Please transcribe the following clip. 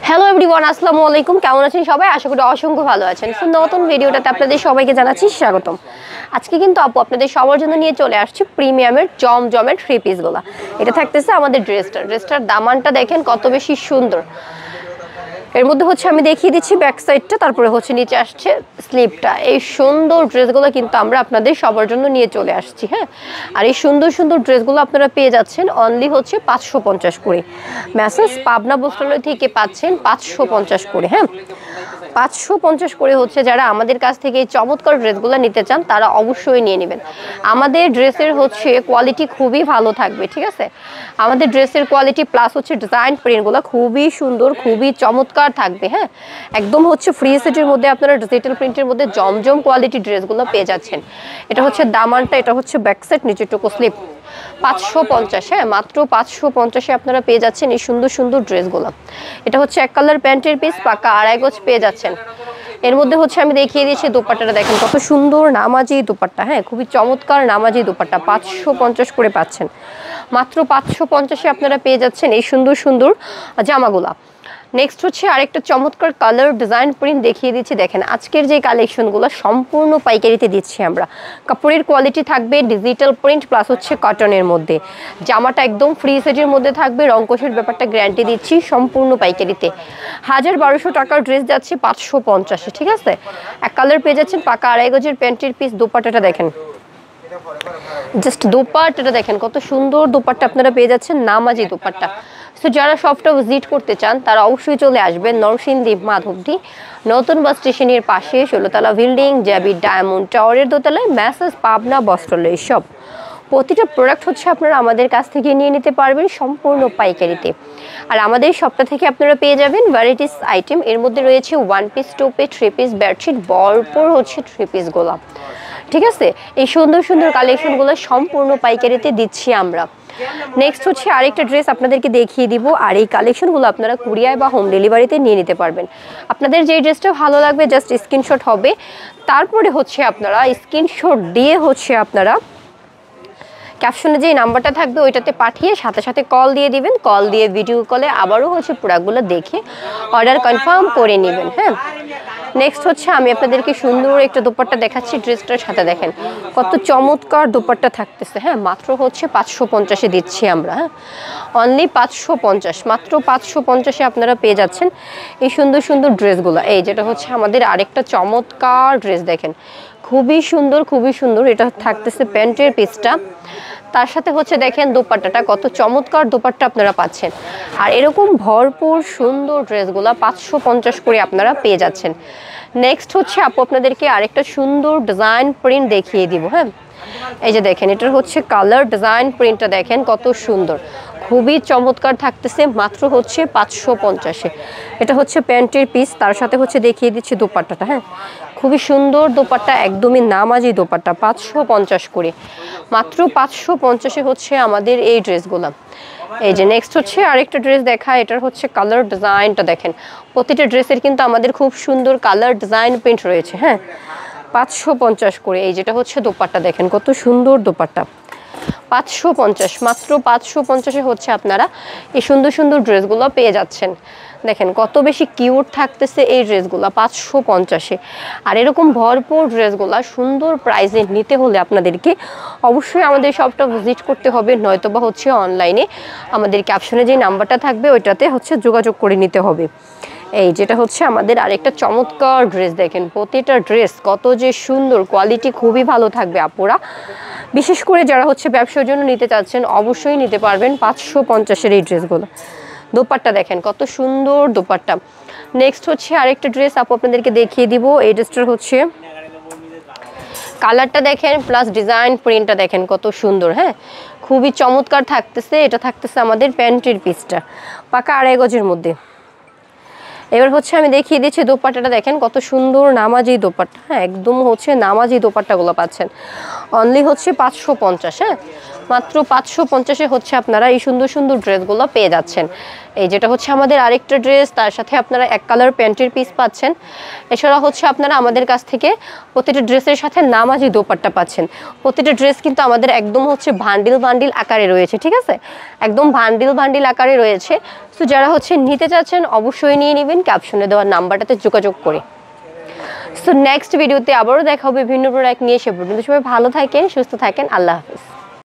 Hello everyone, আসসালামু আলাইকুম। কেমন আছেন সবাই? আশা করি অসংখ্য ভালো আছেন। নতুন ভিডিওটাতে আপনাদের সবাইকে জানাচ্ছি স্বাগতম। আজকে কিন্তু আপু আপনাদের সবার জন্য নিয়ে চলে আসছি প্রিমিয়ামের জমজমের থ্রি পিসগুলো। এটা থাকতেছে আমাদের ড্রেসটার দামানটা দেখেন কত বেশি সুন্দর। এর মধ্যে হচ্ছে আমি দেখিয়ে দিচ্ছি ব্যাক সাইডটা, তারপরে হচ্ছে নিচে আসছে স্লিপটা। এই সুন্দর ড্রেসগুলো কিন্তু আমরা আপনাদের সবার জন্য নিয়ে চলে আসছি। হ্যাঁ, আর এই সুন্দর সুন্দর ড্রেসগুলো আপনারা পেয়ে যাচ্ছেন অনলি হচ্ছে 550 করে। মেসেজ পাবনা বস্ত্রালয় থেকে পাচ্ছেন 550 করে। হ্যাঁ, 550 করে হচ্ছে। যারা আমাদের কাছ থেকে এই চমৎকার ড্রেসগুলো নিতে চান তারা অবশ্যই নিয়ে নেবেন। আমাদের ড্রেসের হচ্ছে কোয়ালিটি খুবই ভালো থাকবে, ঠিক আছে? আমাদের ড্রেসের কোয়ালিটি প্লাস হচ্ছে ডিজাইন প্রিন্টগুলো খুবই সুন্দর, খুবই চমৎকার থাকবে। হ্যাঁ, একদম হচ্ছে ফ্রি সেটের মধ্যে আপনারা ডিজিটাল প্রিন্টের মধ্যে জমজম কোয়ালিটি ড্রেসগুলো পেয়ে যাচ্ছেন। এটা হচ্ছে দামানটা, এটা হচ্ছে ব্যাক সাইড, নিচেটুকু স্লিপ। 550, হ্যাঁ, মাত্র 550-এ আপনারা পেয়ে যাচ্ছেন এই সুন্দর সুন্দর ড্রেসগুলো। এটা হচ্ছে এক কালার প্যান্টের পিস, পাকা আড়াই গজ পেয়ে যাচ্ছেন। এর মধ্যে হচ্ছে আমি দেখিয়ে দিয়েছি দোপাট্টাটা দেখেন কত সুন্দর নামাজি দোপাট্টা। হ্যাঁ, খুবই চমৎকার নামাজি দোপাট্টা 550 করে পাচ্ছেন। মাত্র 550-এ আপনারা পেয়ে যাচ্ছেন এই সুন্দর সুন্দর জামাগুলা। নেক্সট হচ্ছে আরেকটা চমৎকার কালার ডিজাইন প্রিন্ট দেখিয়ে দিচ্ছি। দেখেন আজকের যে কালেকশনগুলো সম্পূর্ণ পাইকারিতে দিচ্ছি আমরা। কাপড়ের কোয়ালিটি থাকবে ডিজিটাল প্রিন্ট প্লাস হচ্ছে কটনের মধ্যে। জামাটা একদম ফ্রি সাইজের মধ্যে থাকবে, রংকশের ব্যাপারটা গ্যারান্টি দিচ্ছি সম্পূর্ণ পাইকারিতে। 1200 টাকার ড্রেস যাচ্ছে 550-এ, ঠিক আছে? এক কালার পেয়ে যাচ্ছেন পাকা আড়াই গজের প্যান্টের পিস। দোপাট্টাটা দেখেন, জাস্ট দোপাট্টাটা দেখেন কত সুন্দর দোপাট্টা আপনারা পেয়ে যাচ্ছেন, নামাজি দোপাট্টা। সো যারা শপটা ভিজিট করতে চান তারা অবশ্যই চলে আসবেন নরসিংদী মাধবদী নতুন বাস স্টেশনের পাশে 16তলা বিল্ডিং, জ্যাবি ডায়মন্ড টাওয়ারের দোতলায়, মেসেজ পাবনা বস্ত্রালয় শপ। প্রতিটা প্রোডাক্ট হচ্ছে আপনারা আমাদের কাছ থেকে নিয়ে নিতে পারবেন সম্পূর্ণ পাইকারিতে। আর আমাদের শপটা থেকে আপনারা পেয়ে যাবেন ভ্যারাইটিস আইটেম। এর মধ্যে রয়েছে 1 পিস, 2 পিস, 3 পিস বেডশিট, ভরপুর হচ্ছে 3 পিস গোলাপ, ঠিক আছে? এই সুন্দর সুন্দর কালেকশনগুলো সম্পূর্ণ পাইকারিতে দিচ্ছি আমরা। নেক্সট হচ্ছে আরেকটা ড্রেস আপনাদেরকে দেখিয়ে দিব। আর এই কালেকশনগুলো আপনারা কুরিয়ার বা হোম ডেলিভারিতে নিয়ে নিতে পারবেন। আপনাদের যে ড্রেসটা ভালো লাগবে জাস্ট স্ক্রিনশট হবে, তারপরে হচ্ছে আপনারা স্ক্রিনশট দিয়ে হচ্ছে আপনারা ক্যাপশনে যে নাম্বারটা থাকবে ওইটাতে পাঠিয়ে সাথে সাথে কল দিয়ে দিবেন। কল দিয়ে ভিডিও কলে আবারও হচ্ছে প্রোডাক্টগুলো দেখে অর্ডার কনফার্ম করে নেবেন। হ্যাঁ, নেক্সট হচ্ছে আমি আপনাদেরকে সুন্দর একটা দোপাট্টা দেখাচ্ছি। ড্রেসটার সাথে দেখেন কত চমৎকার দোপাট্টা থাকতেছে। হ্যাঁ, মাত্র হচ্ছে 550-এ দিচ্ছি আমরা। হ্যাঁ, অনলি 550, মাত্র 550-এ আপনারা পেয়ে যাচ্ছেন এই সুন্দর সুন্দর ড্রেসগুলো। এই যেটা হচ্ছে আমাদের আরেকটা চমৎকার ড্রেস দেখেন, খুবই সুন্দর খুবই সুন্দর। এটা থাকতেছে প্যান্টের পিসটা, তার সাথে হচ্ছে দেখেন দোপাট্টাটা কত চমৎকার দোপাট্টা আপনারা পাচ্ছেন। আর এরকম ভরপুর সুন্দর ড্রেসগুলো 550 করে আপনারা পেয়ে যাচ্ছেন। নেক্সট হচ্ছে আপু আপনাদেরকে আরেকটা সুন্দর ডিজাইন প্রিন্ট দেখিয়ে দিব। হ্যাঁ, এই যে দেখেন এটার হচ্ছে কালার ডিজাইন প্রিন্টটা দেখেন কত সুন্দর, খুবই চমৎকার থাকতেছে। মাত্র হচ্ছে 550-এ। এটা হচ্ছে প্যান্টের পিস, তার সাথে হচ্ছে দেখিয়ে দিচ্ছি দোপাট্টাটা। হ্যাঁ, খুবই সুন্দর দোপাট্টা, একদমই নামাজি দোপাট্টা 550 করে। মাত্র 550-এ হচ্ছে আমাদের এই ড্রেসগুলো। এই যে নেক্সট হচ্ছে আরেকটা ড্রেস দেখা। এটার হচ্ছে কালার ডিজাইনটা দেখেন, প্রতিটা ড্রেসের কিন্তু আমাদের খুব সুন্দর কালার ডিজাইন প্রিন্ট রয়েছে। হ্যাঁ, 550 করে। এই যেটা হচ্ছে দোপাট্টা দেখেন কত সুন্দর দোপাট্টা 550, মাত্র 550-এ হচ্ছে আপনারা এই সুন্দর সুন্দর ড্রেসগুলো পেয়ে যাচ্ছেন। দেখেন কত বেশি কিউট থাকতেছে এই ড্রেসগুলো 550-এ। আর এরকম ভরপুর ড্রেসগুলো সুন্দর প্রাইসে নিতে হলে আপনাদেরকে অবশ্যই আমাদের শপটা ভিজিট করতে হবে, নয়তোবা হচ্ছে অনলাইনে আমাদের ক্যাপশনে যে নাম্বারটা থাকবে ওইটাতে হচ্ছে যোগাযোগ করে নিতে হবে। এই যেটা হচ্ছে আমাদের আরেকটা চমৎকার ড্রেস দেখেন, প্রতিটা ড্রেস কত যে সুন্দর, কোয়ালিটি খুবই ভালো থাকবে আপুরা। বিশেষ করে যারা হচ্ছে ব্যবসার জন্য নিতে চাচ্ছেন অবশ্যই নিতে পারবেন 550-এর এই ড্রেসগুলো। দোপাট্টা দেখেন কত সুন্দর দোপাট্টা। নেক্সট হচ্ছে আরেকটা ড্রেস আপু আপনাদেরকে দেখিয়ে দিব। এই ড্রেসটার হচ্ছে কালারটা দেখেন প্লাস ডিজাইন প্রিন্টটা দেখেন কত সুন্দর। হ্যাঁ, খুবই চমৎকার থাকতেছে। এটা থাকতেছে আমাদের প্যান্টের পিসটা, পাকা আড়াই গজের মধ্যে। এবার হচ্ছে আমি দেখিয়ে দিচ্ছি দোপাট্টাটা দেখেন কত সুন্দর নামাজি দোপাট্টা। হ্যাঁ, একদম হচ্ছে নামাজি দোপাট্টাগুলো পাচ্ছেন অনলি হচ্ছে 550। হ্যাঁ, মাত্র 550-এ হচ্ছে আপনারা এই সুন্দর সুন্দর ড্রেসগুলো পেয়ে যাচ্ছেন। এই যেটা হচ্ছে আমাদের আরেকটা ড্রেস, তার সাথে আপনারা এক কালার প্যান্টের পিস পাচ্ছেন। এছাড়া হচ্ছে আপনারা আমাদের কাছ থেকে প্রতিটা ড্রেসের সাথে নামাজি দোপাট্টা পাচ্ছেন। প্রতিটা ড্রেস কিন্তু আমাদের একদম হচ্ছে বান্ডিল বান্ডিল আকারে রয়েছে, ঠিক আছে, একদম বান্ডিল বান্ডিল আকারে রয়েছে। তো যারা হচ্ছে নিতে চাচ্ছেন অবশ্যই নিয়ে নেবেন ক্যাপশনে দেওয়ার নাম্বারটাতে যোগাযোগ করে। সো নেক্সট ভিডিওতে আবারও দেখা হবে বিভিন্ন প্রোডাক্ট নিয়ে। সে পর্যন্ত সবাই ভালো থাকেন, সুস্থ থাকেন, আল্লাহ হাফিজ।